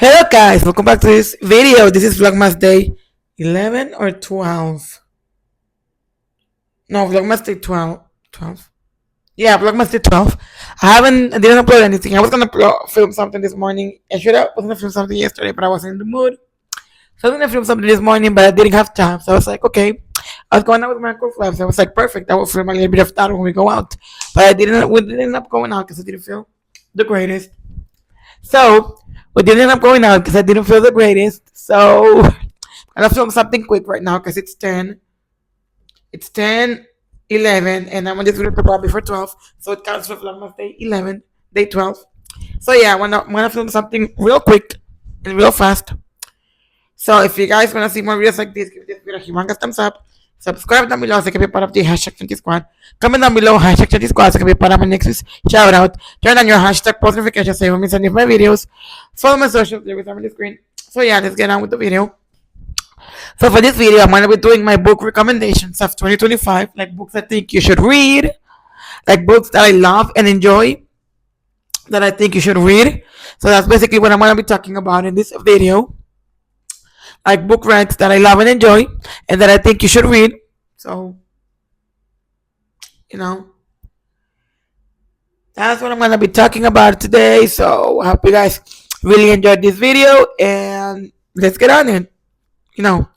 Hello guys, welcome back to this video. This is Vlogmas day 11 or 12. No, Vlogmas day 12. 12? Yeah, Vlogmas day 12. I didn't upload anything. I was gonna film something this morning. Was gonna film something yesterday, but I wasn't in the mood. So I was gonna film something this morning, but I didn't have time. So I was like, okay. I was going out with my girlfriends. I was like, perfect. I will film a little bit of that when we go out. But we didn't end up going out because I didn't feel the greatest. So we didn't end up going out because I didn't feel the greatest. So I'm gonna film something quick right now because it's 10. It's 10, 11, and I'm on this video probably for 12. So it counts for Vlogmas day 11, day 12. So yeah, I wanna film something real quick and real fast. So if you guys wanna see more videos like this, give this video a humongous thumbs up. Subscribe down below so you can be part of the hashtag 20 squad. Comment down below hashtag 20 squad so you can be part of my next week's shout out. Turn on your hashtag post notifications so you won't miss any of my videos. Follow my socials, there is on the screen. So yeah, let's get on with the video. So for this video, I'm gonna be doing my book recommendations of 2025, like books I think you should read, like books that I love and enjoy, that I think you should read. So that's basically what I'm gonna be talking about in this video, like book reads that I love and enjoy, and that I think you should read. So you know, that's what I'm gonna be talking about today. So I hope you guys really enjoyed this video, and let's get on it. You know,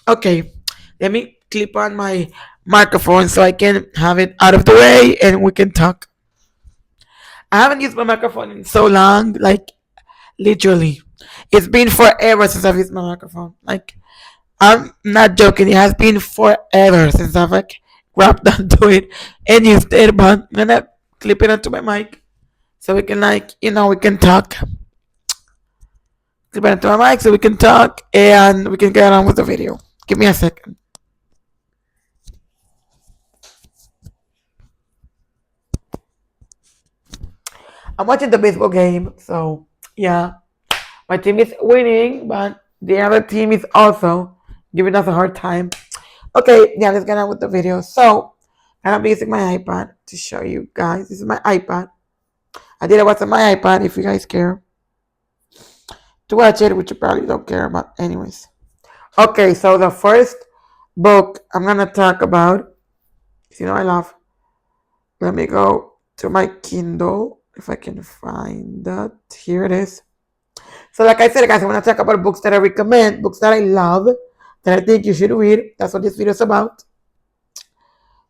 okay, let me clip on my microphone so I can have it out of the way and we can talk. I haven't used my microphone in so long, like literally. It's been forever since I've used my microphone. Like, I'm not joking, it has been forever since I've like grabbed onto it and used it, but I'm gonna clip it onto my mic so we can we can talk. Clip it onto my mic so we can talk and we can get on with the video. Give me a second. I'm watching the baseball game, so yeah. My team is winning, but the other team is also giving us a hard time. Okay, yeah, let's get on with the video. So, I'm gonna be using my iPad to show you guys. This is my iPad. I did it what's on my iPad if you guys care to watch it, which you probably don't care about, anyways. Okay, so the first book I'm gonna talk about, I love. Let me go to my Kindle if I can find that. Here it is. So like I said, guys, I want to talk about books that I recommend, books that I love, that I think you should read. That's what this video is about.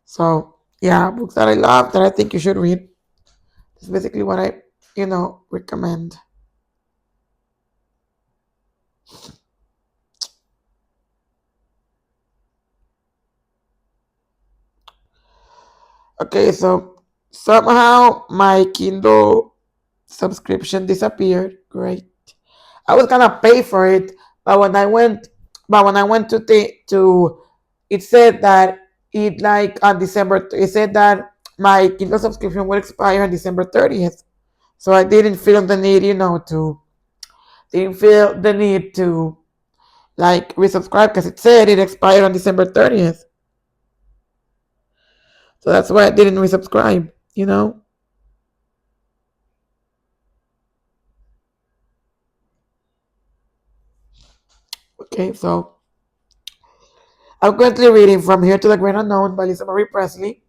So yeah, books that I love, that I think you should read. That's basically what I, recommend. Okay, so somehow my Kindle subscription disappeared. Great. I was gonna pay for it, but when I went to it said that it said that my Kindle subscription would expire on December 30th. So I didn't feel the need, to like resubscribe because it said it expired on December 30th. So that's why I didn't resubscribe, Okay, so I'm currently reading From Here to the Great Unknown by Lisa Marie Presley.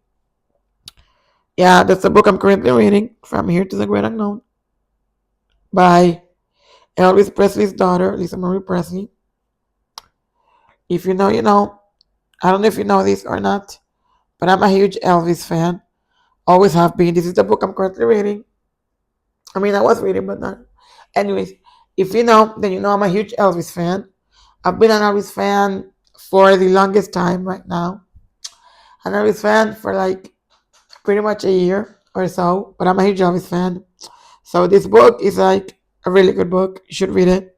Yeah, that's the book I'm currently reading, From Here to the Great Unknown, by Elvis Presley's daughter, Lisa Marie Presley. If you know, you know. I don't know if you know this or not, but I'm a huge Elvis fan. Always have been. This is the book I'm currently reading. I mean, I was reading, but not. Anyways, if you know, then you know I'm a huge Elvis fan. I've been an Elvis fan for the longest time right now. An Elvis fan for like pretty much a year or so, but I'm a huge Elvis fan. So this book is like a really good book. You should read it.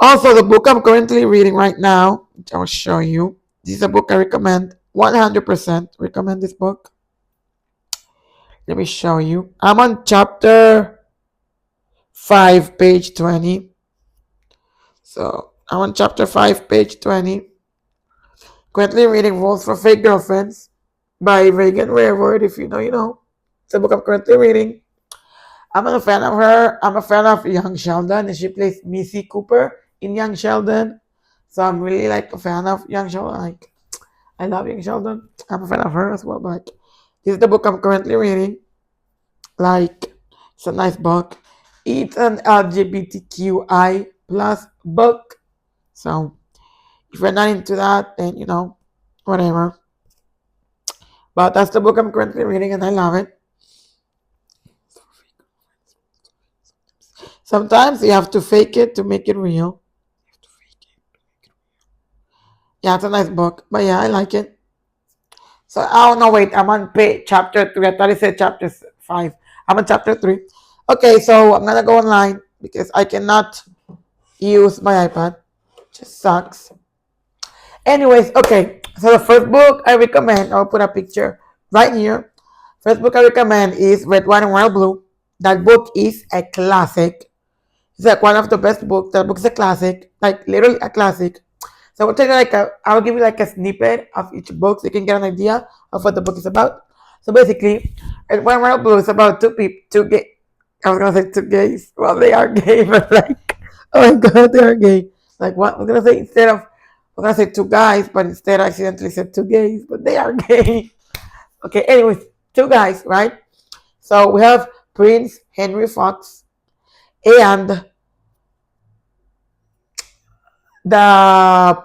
Also, the book I'm currently reading right now, which I will show you. This is a book I recommend. 100% recommend this book. Let me show you. I'm on chapter 5, page 20. So I'm on chapter 5, page 20. Currently reading Rules for Fake Girlfriends by Reagan Railroad. If you know, you know. It's a book I'm currently reading. I'm a fan of her. I'm a fan of Young Sheldon, and she plays Missy Cooper in Young Sheldon. So I'm really like a fan of Young Sheldon. Like I love Young Sheldon. I'm a fan of her as well. But like, this is the book I'm currently reading. Like it's a nice book. It's an LGBTQI plus book. So if you're not into that, then whatever. But that's the book I'm currently reading, and I love it. Sometimes you have to fake it to make it real. Yeah, it's a nice book, but yeah, I like it. So, oh no, wait, I'm on chapter 3. I thought it said chapter 5. I'm on chapter 3. Okay, so I'm gonna go online because I cannot use my iPad. Just sucks. Anyways, okay, so the first book I recommend, I'll put a picture right here. First book I recommend is Red, White, and Royal Blue. That book is a classic. It's like one of the best books. That book is a classic, like literally a classic. So we'll take I'll give you like a snippet of each book so you can get an idea of what the book is about. So basically, Red, White, and Royal Blue is about I was gonna say two gays. Well, they are gay, but like, oh my god, they are gay. Like what? I was gonna say I'm gonna say two guys, but instead I accidentally said two gays, but they are gay. Okay, anyways, two guys, right? So we have Prince Henry Fox and the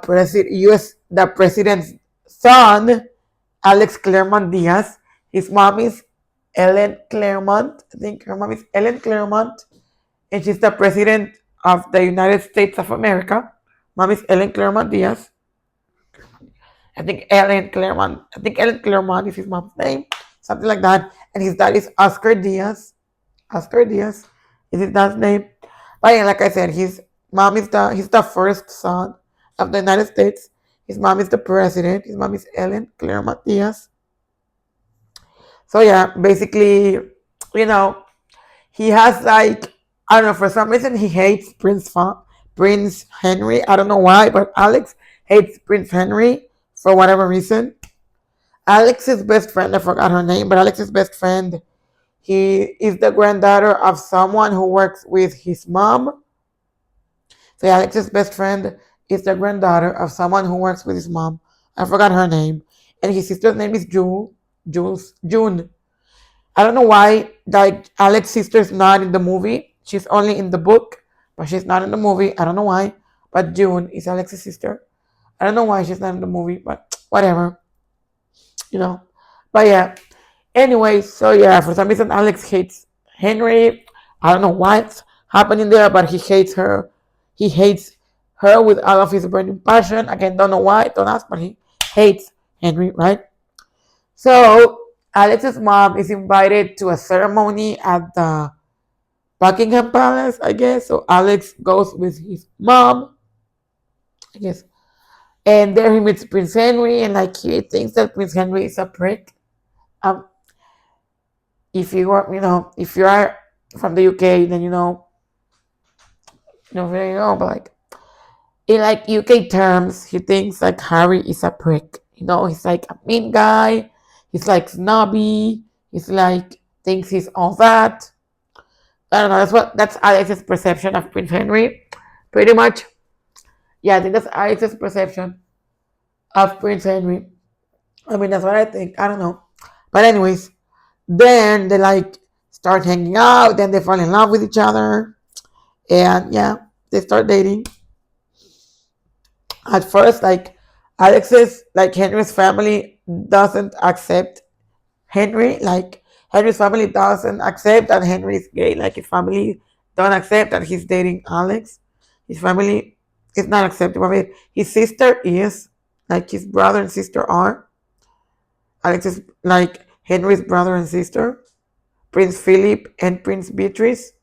president's son, Alex Claremont Diaz. His mom is Ellen Claremont. I think her mom is Ellen Claremont, and she's the president of the United States of America. Mom is Ellen Claremont Diaz. I think Ellen Claremont is his mom's name, something like that. And his dad is Oscar Diaz. Oscar Diaz is his dad's name. But yeah, like I said, his mom is he's the first son of the United States. His mom is the president. His mom is Ellen Claremont Diaz. So yeah, basically, he has like, I don't know, for some reason he hates Prince Henry. I don't know why, but Alex hates Prince Henry for whatever reason. Alex's best friend, I forgot her name, but Alex's best friend, he is the granddaughter of someone who works with his mom. So Alex's best friend is the granddaughter of someone who works with his mom. I forgot her name. And his sister's name is June. I don't know why, like, Alex's sister's not in the movie. She's only in the book, but she's not in the movie. I don't know why. But June is Alex's sister. I don't know why she's not in the movie, but whatever. But yeah. Anyway, so yeah, for some reason Alex hates Henry. I don't know what's happening there, but he hates her. He hates her with all of his burning passion. Again, don't know why, don't ask, but he hates Henry, right? So Alex's mom is invited to a ceremony at the Buckingham Palace, I guess. So Alex goes with his mom, I guess. And there he meets Prince Henry, and like he thinks that Prince Henry is a prick. If you are from the UK, then but like in like UK terms, he thinks like Harry is a prick. He's like a mean guy. He's like snobby. He's like thinks he's all that. I don't know. That's Alex's perception of Prince Henry, pretty much. Yeah, I think that's Alex's perception of Prince Henry. I mean, that's what I think. I don't know, but anyways, then they like start hanging out. Then they fall in love with each other, and yeah, they start dating. At first, like Henry's family doesn't accept Henry. Like Henry's family doesn't accept that Henry is gay. Like his family don't accept that he's dating Alex. His family is not accepting of it. His sister is, like his brother and sister are. Alex is like Henry's brother and sister, Prince Philip and Prince Beatrice.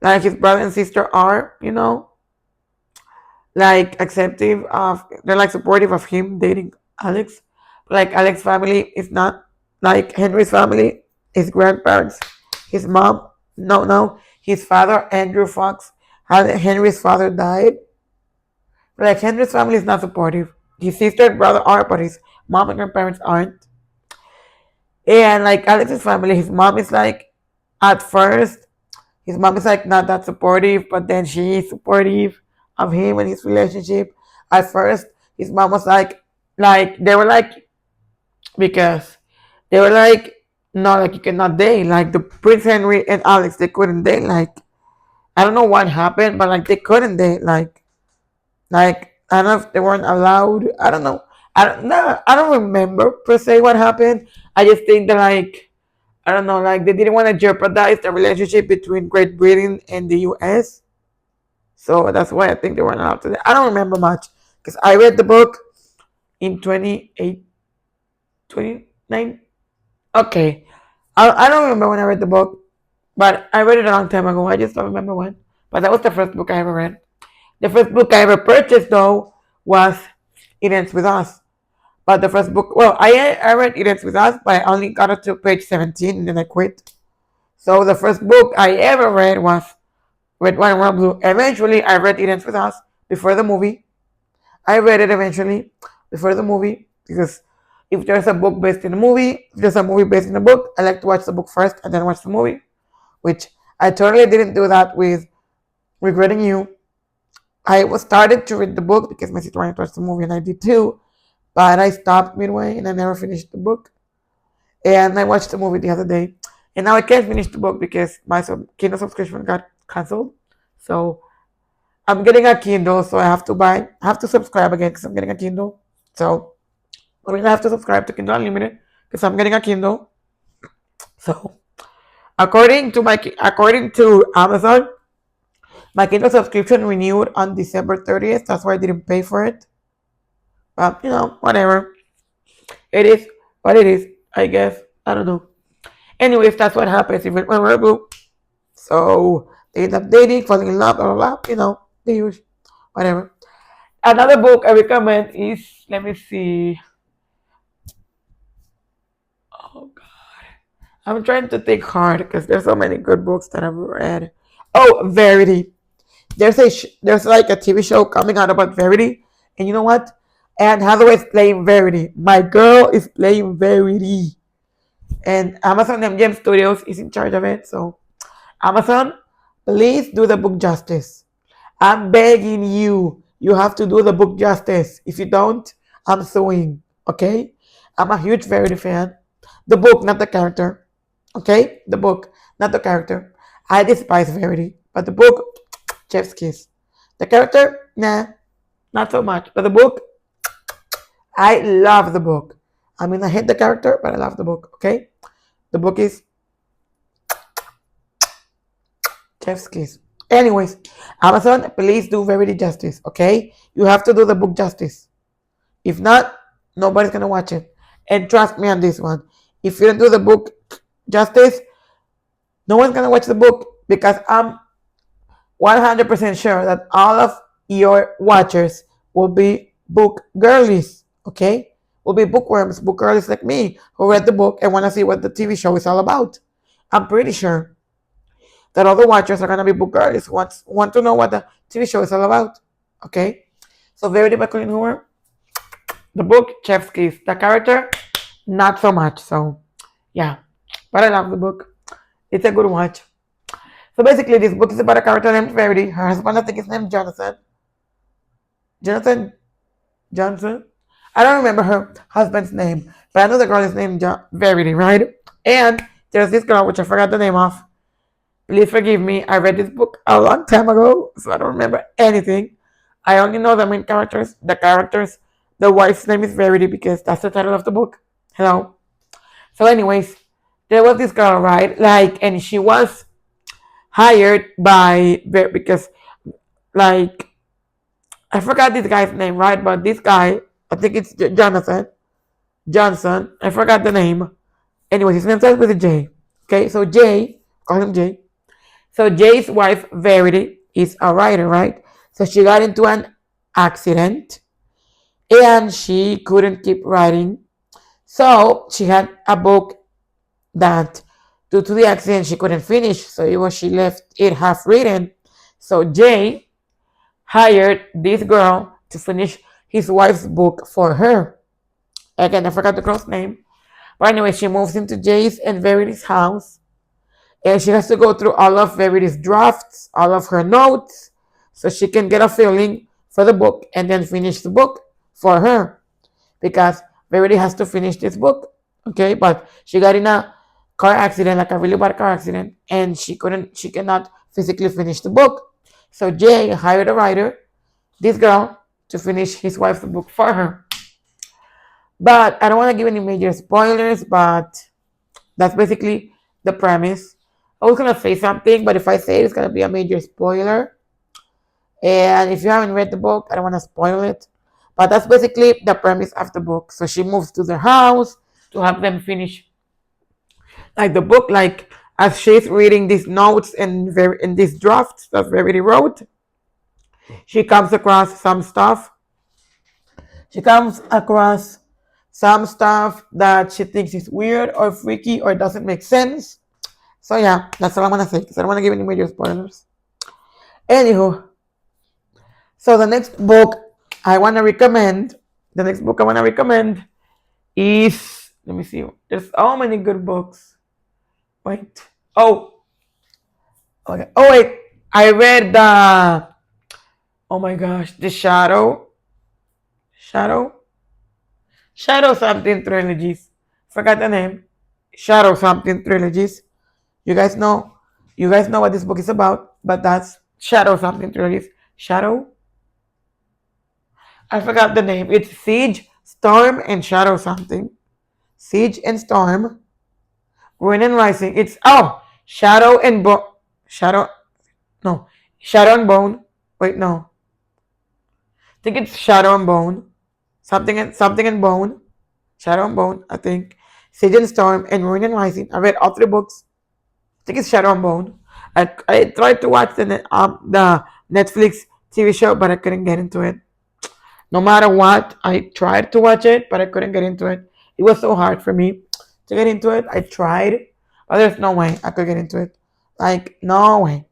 Like his brother and sister are, like they're like supportive of him dating Alex. But like Alex's family is not like Henry's family, his grandparents, his mom, no, his father, Andrew Fox, Henry's father died. But like Henry's family is not supportive. His sister and brother are, but his mom and grandparents aren't. And like Alex's family, his mom is like At first, his mom is like not that supportive, but then she is supportive of him and his relationship. At first, his mom was like they were like because they were like no, like you cannot date. Like the Prince Henry and Alex, they couldn't date. Like I don't know what happened, but like they couldn't date. Like I don't know if they weren't allowed. I don't know. I don't know. I don't remember per se what happened. I just think that like I don't know, like they didn't want to jeopardize the relationship between Great Britain and the U.S. So that's why I think they weren't allowed to. I don't remember much because I read the book in 28, 29. Okay, I don't remember when I read the book, but I read it a long time ago. I just don't remember when. But that was the first book I ever read. The first book I ever purchased though was It Ends With Us. But the first book, well, I read It Ends With Us, but I only got it to page 17 and then I quit. So the first book I ever read was Red, White, and Blue. Eventually, I read It Ends With Us before the movie. I read it eventually before the movie because if there's a book based in a movie, if there's a movie based in a book, I like to watch the book first and then watch the movie, which I totally didn't do that with Regretting You. I was started to read the book because my sister wanted to watch the movie and I did too, but I stopped midway and I never finished the book. And I watched the movie the other day, and now I can't finish the book because my Kindle subscription got canceled. So I'm getting a Kindle, so I have to subscribe again because I'm getting a Kindle. So I mean, I have to subscribe to Kindle Unlimited because I'm getting a Kindle. So according to Amazon, my Kindle subscription renewed on December 30th. That's why I didn't pay for it. But whatever. It is what it is, I guess. I don't know. Anyways, that's what happens if it went blue. So they end up dating, falling in love, blah blah blah. The usual. Whatever. Another book I recommend is, let me see. Oh God, I'm trying to think hard because there's so many good books that I've read. Oh, Verity. There's like a TV show coming out about Verity, and you know what? Anne Hathaway is playing Verity. My girl is playing Verity, and Amazon MGM Studios is in charge of it. So Amazon, please do the book justice. I'm begging you. You have to do the book justice. If you don't, I'm suing. Okay? I'm a huge Verity fan. The book, not the character. Okay? The book, not the character. I despise Verity. But the book, chef's kiss. The character, nah, not so much. But the book, I love the book. I mean, I hate the character, but I love the book. Okay? The book is chef's kiss. Anyways, Amazon, please do Verity justice, okay? You have to do the book justice. If not, nobody's gonna watch it. And trust me on this one. If you don't do the book justice, no one's gonna watch the book because I'm 100% sure that all of your watchers will be book girlies, okay? Will be bookworms, book girlies like me who read the book and want to see what the TV show is all about. I'm pretty sure that all the watchers are gonna be book girls who want to know what the TV show is all about. Okay? So Verity by Colleen Hoover. The book, Chef's Kiss. The character, not so much. So yeah. But I love the book. It's a good watch. So basically this book is about a character named Verity. Her husband, I think, is named Jonathan. Jonathan Johnson? I don't remember her husband's name, but I know the girl is named Verity, right? And there's this girl, which I forgot the name of. Please forgive me. I read this book a long time ago, so I don't remember anything. I only know the main characters, the characters. The wife's name is Verity because that's the title of the book. Hello. So, anyways, there was this girl, right? And she was hired by because, I forgot this guy's name, right? But this guy, I think it's Jonathan Johnson. I forgot the name. Anyways, his name starts with a J. Okay, so J, call him J. So Jay's wife, Verity, is a writer, right? So she got into an accident and she couldn't keep writing. So she had a book that, due to the accident, she couldn't finish. So she left it half written. So Jay hired this girl to finish his wife's book for her. Again, I forgot the girl's name. But anyway, she moves into Jay's and Verity's house. And she has to go through all of Verity's drafts, all of her notes, so she can get a feeling for the book and then finish the book for her. Because Verity has to finish this book, okay? But she got in a car accident, like a really bad car accident, and she cannot physically finish the book. So Jay hired a writer, this girl, to finish his wife's book for her. But I don't want to give any major spoilers, but that's basically the premise. I was gonna say something, but if I say it, it's gonna be a major spoiler. And if you haven't read the book, I don't want to spoil it. But that's basically the premise of the book. So she moves to their house to have them finish like the book, like as she's reading these notes and in these drafts that Verity wrote, she comes across some stuff. She comes across some stuff that she thinks is weird or freaky or doesn't make sense. So yeah, that's all I'm gonna say because I don't want to give any major spoilers. Anywho, so the next book I want to recommend, is, let me see. There's so many good books. Wait. Oh. Okay. Oh wait. I read the. Oh my gosh, the Shadow, Shadow something trilogies. Forgot the name. Shadow something trilogies. You guys know. You guys know what this book is about, but that's Shadow something trilogies. Shadow. I forgot the name. It's Siege, Storm, and Shadow something. Siege and Storm. Ruin and Rising. It's Shadow and Shadow. No, Shadow and Bone. Wait, no. I think it's Shadow and Bone. Something and Bone. Shadow and Bone. I think. Siege and Storm and Ruin and Rising. I read all three books. I think it's Shadow and Bone. I tried to watch the Netflix TV show, but I couldn't get into it. No matter what, I tried to watch it, but I couldn't get into it. It was so hard for me to get into it. I tried, but there's no way I could get into it. Like, no way.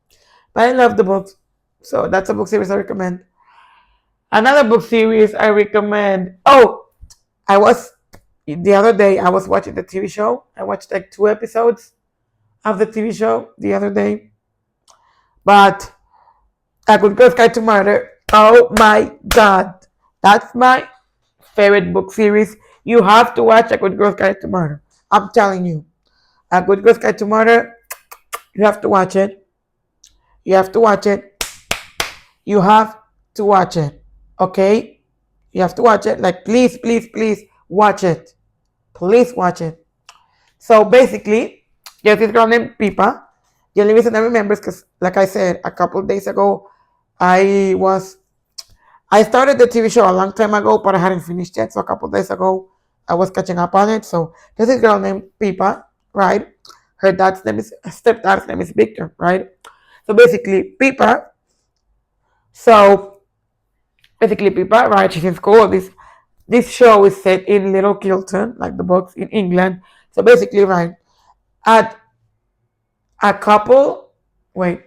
But I love the books. So that's a book series I recommend. Another book series I recommend. The other day, I was watching the TV show. I watched like 2 episodes of the TV show the other day. But A Good Girl's Guide to Murder. Oh my God. That's my favorite book series. You have to watch A Good Girl's Guide to Murder. I'm telling you. A Good Girl's Guide to Murder. You have to watch it. You have to watch it. You have to watch it. Okay? You have to watch it. Like, please, please, please watch it. Please watch it. So basically, there's this girl named Pipa. The only reason I remember is because, like I said, a couple of days ago, I started the TV show a long time ago, but I hadn't finished yet. So a couple of days ago, I was catching up on it. So there's this girl named Pipa, right? Her stepdad's name is Victor, right? So basically, Pipa, right? She's in school. This show is set in Little Kilton, like the books in England. So basically, right, at a couple, wait,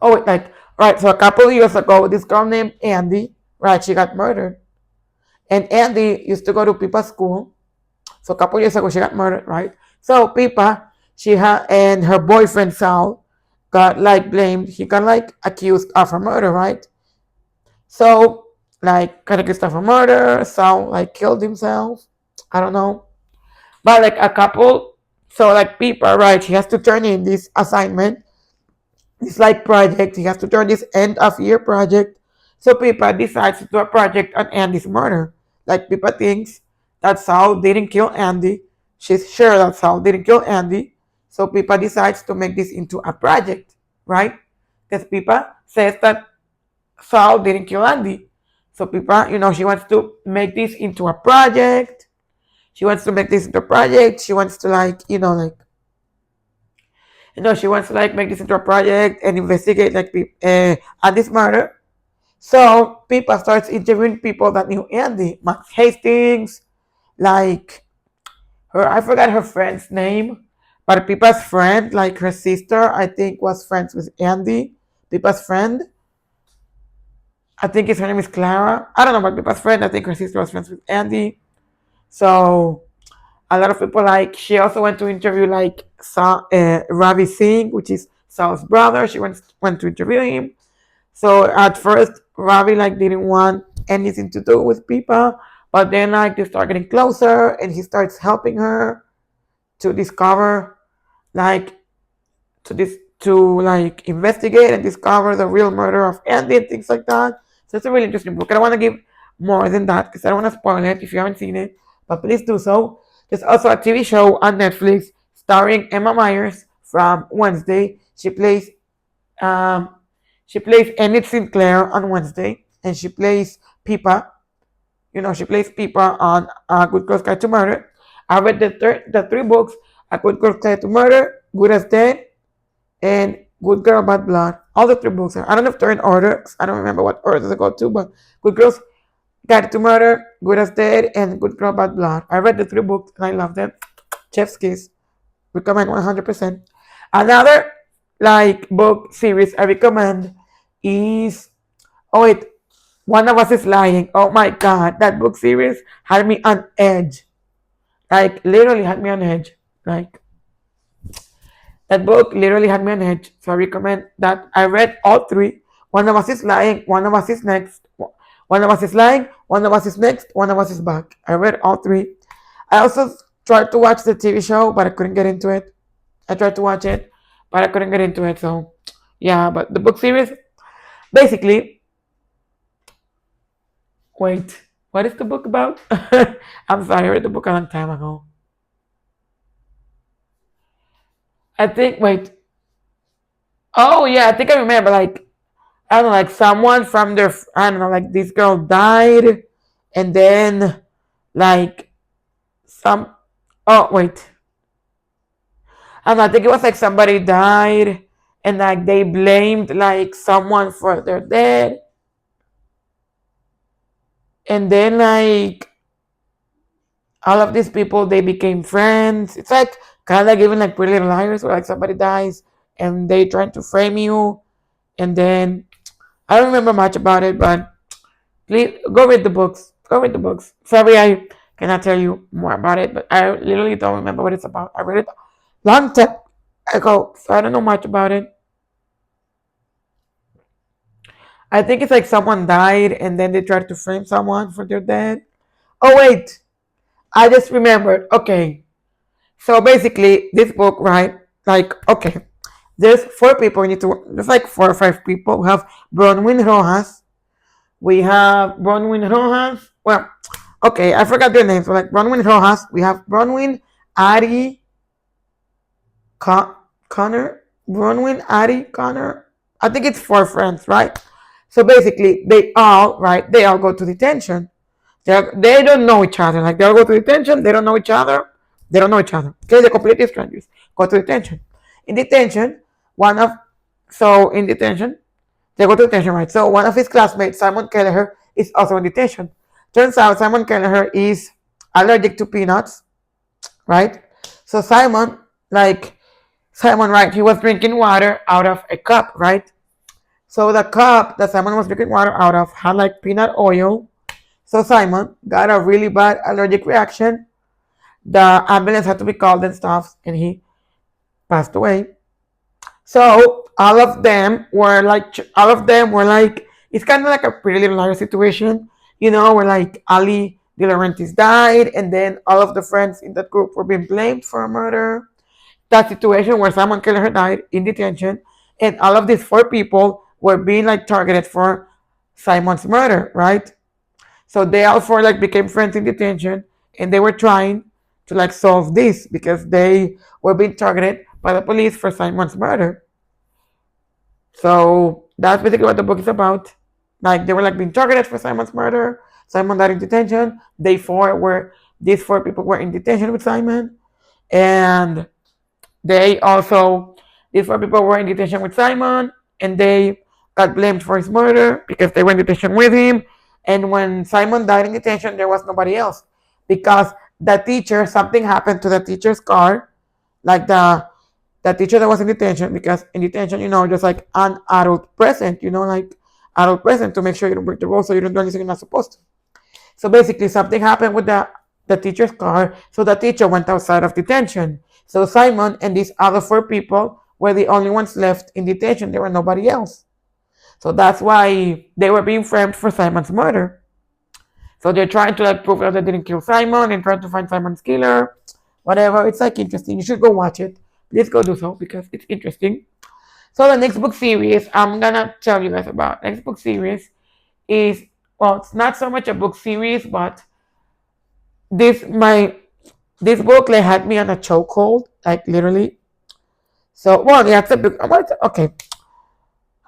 right, so a couple of years ago, this girl named Andy, right, she got murdered. And Andy used to go to Pipa's school. So a couple of years ago, she got murdered, right? So Pipa, and her boyfriend Sal got like blamed. He got like accused of her murder, right? So like got accused of her murder. Sal like killed himself. I don't know. But like a couple, so like Pipa, right? She has to turn in this assignment, this like project. He has to turn this end of year project. So Pipa decides to do a project on Andy's murder. Like Pipa thinks that Sal didn't kill Andy. She's sure that Sal didn't kill Andy. So Pipa decides to make this into a project, right? Because Pipa says that Sal didn't kill Andy. So Pipa, she wants to make this into a project. She wants to make this into a project. She wants to she wants to make this into a project and investigate Andy's murder. So Pipa starts interviewing people that knew Andy, Max Hastings, I forgot her friend's name, but Pipa's friend, like her sister, I think was friends with Andy. Pipa's friend, I think her name is Clara. I don't know about Pipa's friend. I think her sister was friends with Andy. So A lot of people like she also went to interview like Ravi Singh, which is Saul's brother. She went to interview him. So at first, Ravi like didn't want anything to do with Pipa, but then like they start getting closer, and he starts helping her to discover like to like investigate and discover the real murder of Andy and things like that. So it's a really interesting book. I don't want to give more than that because I don't want to spoil it if you haven't seen it, but please do so. There's also a TV show on Netflix starring Emma Myers from Wednesday. Um, she plays Enid Sinclair on Wednesday, and she plays Pipa. She plays Pipa on Good Girls Guide to Murder. I read the three books: A Good Girl's Guide to Murder, Good as Dead, and Good Girl Bad Blood. All the three books. I don't know if they're in order. I don't remember what order they go to, but Good Girls Guide to Murder, Good as Dead, and Good Girl Bad Blood. I read the three books and I love them. Chef's Kiss. Recommend 100%. Another like book series I recommend is wait, One of Us is Lying. Oh my god, that book series had me on edge. Like literally had me on edge. Like that book literally had me on edge. So I recommend that. I read all three. One of Us is Lying, One of Us is Next. One of Us is Lying, One of Us is Next, One of Us is Back. I read all three. I also tried to watch the TV show, but I couldn't get into it. I tried to watch it, but I couldn't get into it. So, yeah, but the book series, basically, wait, what is the book about? I'm sorry, I read the book a long time ago. I think, wait, oh yeah, I think I remember, like, I don't know, like someone from their, I don't know, like this girl died, and then, like, some, oh, wait, I don't know, I think it was like somebody died, and like they blamed like someone for their death, and then like all of these people they became friends. It's like kind of like even like Pretty Little Liars, where like somebody dies and they trying to frame you, and then I don't remember much about it, but please go read the books. Go read the books. Sorry, I cannot tell you more about it, but I literally don't remember what it's about. I read it long time ago, so I don't know much about it. I think it's like someone died and then they tried to frame someone for their death. Oh wait, I just remembered. Okay, so basically this book, right? Like, okay, there's four people. There's like four or five people. We have Bronwyn Rojas. We have Bronwyn Rojas. Well, okay, I forgot their names. So like Bronwyn Rojas. We have Bronwyn, Ari, Connor. Bronwyn, Ari, Connor. I think it's four friends, right? So basically, they all go to detention. They don't know each other. Like they all go to detention. They don't know each other. They don't know each other. Okay, they're completely strangers. Go to detention. In detention, one of so in detention, they go to detention, right? So one of his classmates, Simon Kelleher, is also in detention. Turns out Simon Kelleher is allergic to peanuts, right? So Simon, right? He was drinking water out of a cup, right? So the cup that Simon was drinking water out of had like peanut oil. So Simon got a really bad allergic reaction. The ambulance had to be called and stuff, and he passed away. So all of them were like, it's kind of like a Pretty Little Liars situation, where like Ali De Laurentiis died, and then all of the friends in that group were being blamed for a murder. That situation where Simon Kelleher died in detention, and all of these four people were being like targeted for Simon's murder, right? So they all four like became friends in detention, and they were trying to like solve this because they were being targeted by the police for Simon's murder. So that's basically what the book is about. Like they were like being targeted for Simon's murder. Simon died in detention. These four people were in detention with Simon, and these four people were in detention with Simon, and they got blamed for his murder because they were in detention with him. And when Simon died in detention, there was nobody else because something happened to the teacher's car, like the teacher that was in detention, because in detention, just like an adult present, like adult present to make sure you don't break the rules so you don't do anything you're not supposed to. So basically, something happened with the teacher's car, so the teacher went outside of detention. So Simon and these other 4 people were the only ones left in detention. There were nobody else. So that's why they were being framed for Simon's murder. So they're trying to like prove that they didn't kill Simon and trying to find Simon's killer. Whatever. It's like interesting. You should go watch it. Please go do so because it's interesting. So the next book series I'm gonna tell you guys about. Next book series is, well, it's not so much a book series, but this book like had me on a chokehold, like literally. So well, yeah, it's a book. Okay,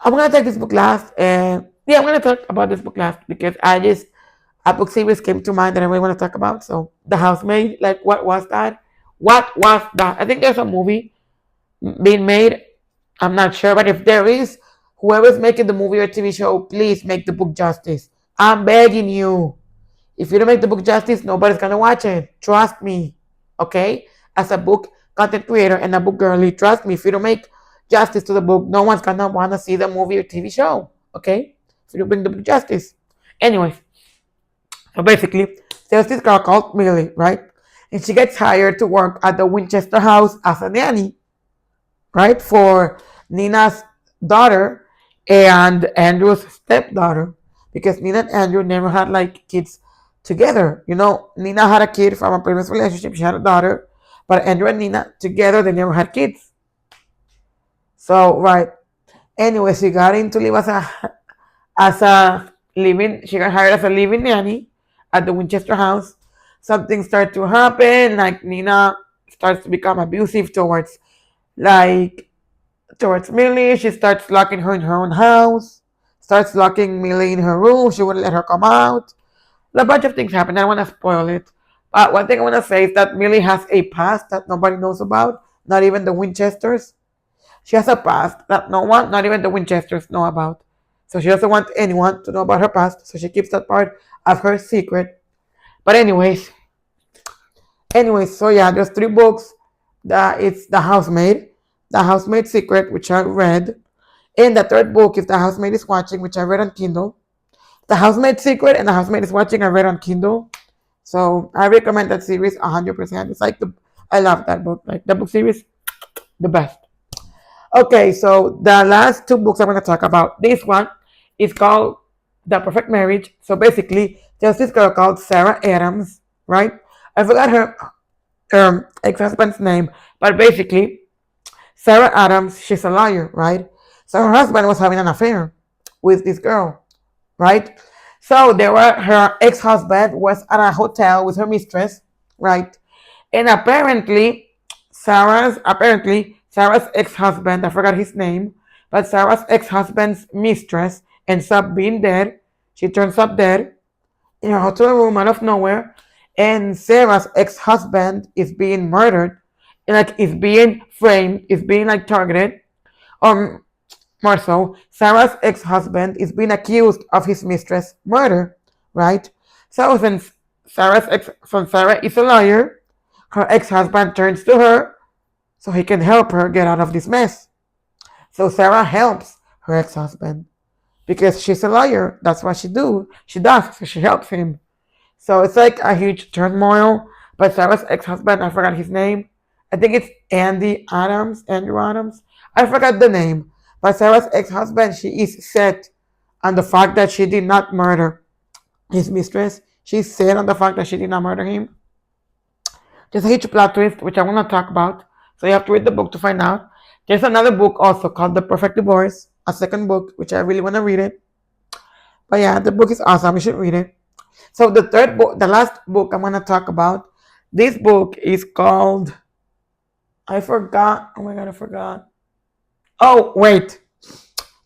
I'm gonna take this book last, and yeah, I'm gonna talk about this book last because a book series came to mind that I really want to talk about. So The Housemaid, like what was that? What was that? I think there's a movie being made. I'm not sure, but if there is, whoever's making the movie or TV show, please make the book justice. I'm begging you. If you don't make the book justice, nobody's gonna watch it. Trust me. Okay? As a book content creator and a book girly, trust me, if you don't make justice to the book, no one's gonna wanna see the movie or TV show. Okay? If you don't bring the book justice. Anyways, so basically, there's this girl called Millie, right? And she gets hired to work at the Winchester house as a nanny, right? For Nina's daughter and Andrew's stepdaughter. Because Nina and Andrew never had like kids together. You know, Nina had a kid from a previous relationship. She had a daughter. But Andrew and Nina together, they never had kids. So, right. Anyway, she got into live as a living, she got hired as a living nanny at the Winchester house. Something started to happen, like Nina starts to become abusive towards Millie. She starts locking her in her own house, starts locking Millie in her room. She wouldn't let her come out. A bunch of things happen. I don't want to spoil it. But one thing I want to say is that Millie has a past that nobody knows about, not even the Winchesters. She has a past that no one, not even the Winchesters, know about. So she doesn't want anyone to know about her past, so she keeps that part of her secret. But anyways, so yeah, there's 3 books. It's The Housemaid, The Housemaid Secret, which I read, and the 3rd book is The Housemaid is Watching, which I read on Kindle. The Housemaid Secret and The Housemaid is Watching I read on Kindle. So I recommend that series 100%. It's like I love that book. Like the book series, the best. Okay, so the last 2 books I'm going to talk about. This one is called The Perfect Marriage. So basically, there's this girl called Sarah Adams, right? I forgot her ex-husband's name, but basically, Sarah Adams, she's a lawyer, right? So her husband was having an affair with this girl, right? So her ex-husband was at a hotel with her mistress, right? And apparently Sarah's ex-husband, I forgot his name, but Sarah's ex-husband's mistress ends up being dead. She turns up dead in a hotel room out of nowhere, and Sarah's ex-husband is being murdered, and like is being framed, is being like targeted, or more so, Sarah's ex-husband is being accused of his mistress' murder, right? So since Sarah is a lawyer, her ex-husband turns to her so he can help her get out of this mess. So Sarah helps her ex-husband because she's a lawyer. That's what she does. So she helps him. So it's like a huge turmoil. But Sarah's ex-husband, I forgot his name. I think it's Andrew Adams. I forgot the name. But Sarah's ex-husband, she is set on the fact that she did not murder his mistress. She's set on the fact that she did not murder him. There's a huge plot twist, which I want to talk about. So you have to read the book to find out. There's another book also called The Perfect Divorce, a second book, which I really want to read it. But yeah, the book is awesome. You should read it. So the third book, the last book I'm going to talk about, this book is called, I forgot. Oh my God, I forgot. Oh, wait.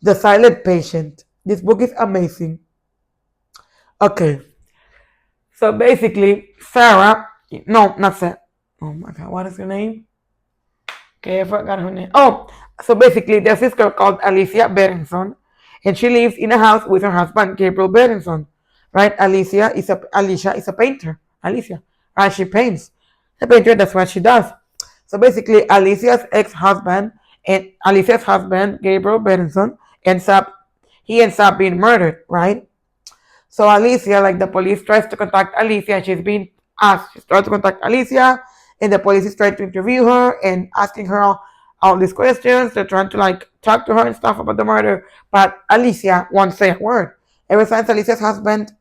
The Silent Patient. This book is amazing. Okay. So basically, Sarah, no, not Sarah. Oh my God, what is her name? Okay, I forgot her name. Oh, so basically, there's this girl called Alicia Berenson, and she lives in a house with her husband, Gabriel Berenson. Right? Alicia is a painter. Alicia. Right? She paints. A painter, that's what she does. So basically, Alicia's husband, Gabriel Berenson, ends up being murdered, right? So Alicia, like the police tries to contact Alicia, she's being She started to contact Alicia, and the police is trying to interview her and asking her all these questions. They're trying to like talk to her and stuff about the murder, but Alicia won't say a word. Ever since Alicia's husband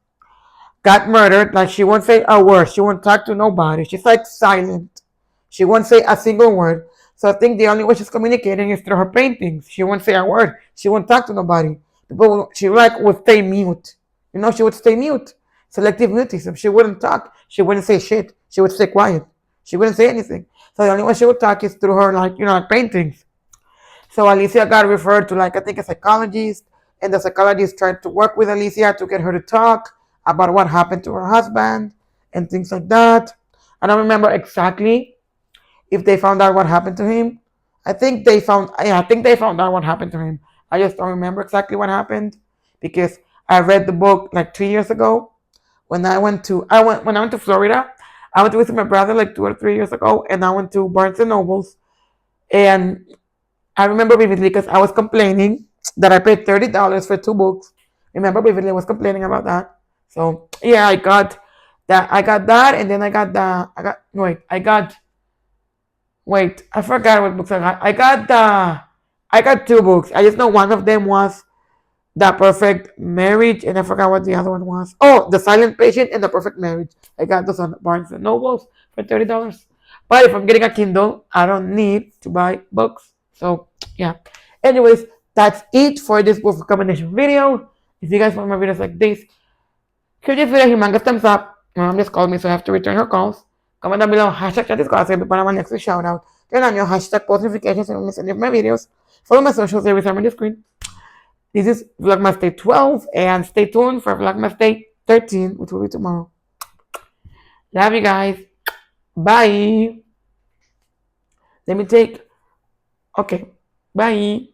got murdered, like she won't say a word. She won't talk to nobody. She's like silent. She won't say a single word. So I think the only way she's communicating is through her paintings. She won't say a word. She won't talk to nobody. She like would stay mute. She would stay mute. Selective mutism. She wouldn't talk. She wouldn't say shit. She would stay quiet. She wouldn't say anything. So the only way she would talk is through her like paintings. So Alicia got referred to like I think a psychologist, and the psychologist tried to work with Alicia to get her to talk about what happened to her husband and things like that. I don't remember exactly if they found out what happened to him. I think they found out what happened to him. I just don't remember exactly what happened because I read the book like 3 years ago when I went to Florida. I went to visit my brother like 2 or 3 years ago, and I went to Barnes and Nobles, and I remember vividly because I was complaining that I paid $30 for 2 books. Remember vividly, I was complaining about that. So yeah, I got that. I got that, and then I got the. I got wait. I got wait. I forgot what books I got. I got the. I got 2 books. I just know one of them was The Perfect Marriage, and I forgot what the other one was. Oh, The Silent Patient and The Perfect Marriage. I got those on Barnes and Nobles for $30. But if I'm getting a Kindle, I don't need to buy books. So yeah. Anyways, that's it for this book recommendation video. If you guys want more videos like this, give this video a humongous thumbs up. My mom just called me, so I have to return her calls. Comment down below, hashtag chat discuss para my next shout out. Turn on your hashtag post notifications so you don't miss any of my videos. Follow my socials every time on the screen. This is Vlogmas Day 12, and stay tuned for Vlogmas Day 13, which will be tomorrow. Love you guys. Bye. Let me take. Okay. Bye.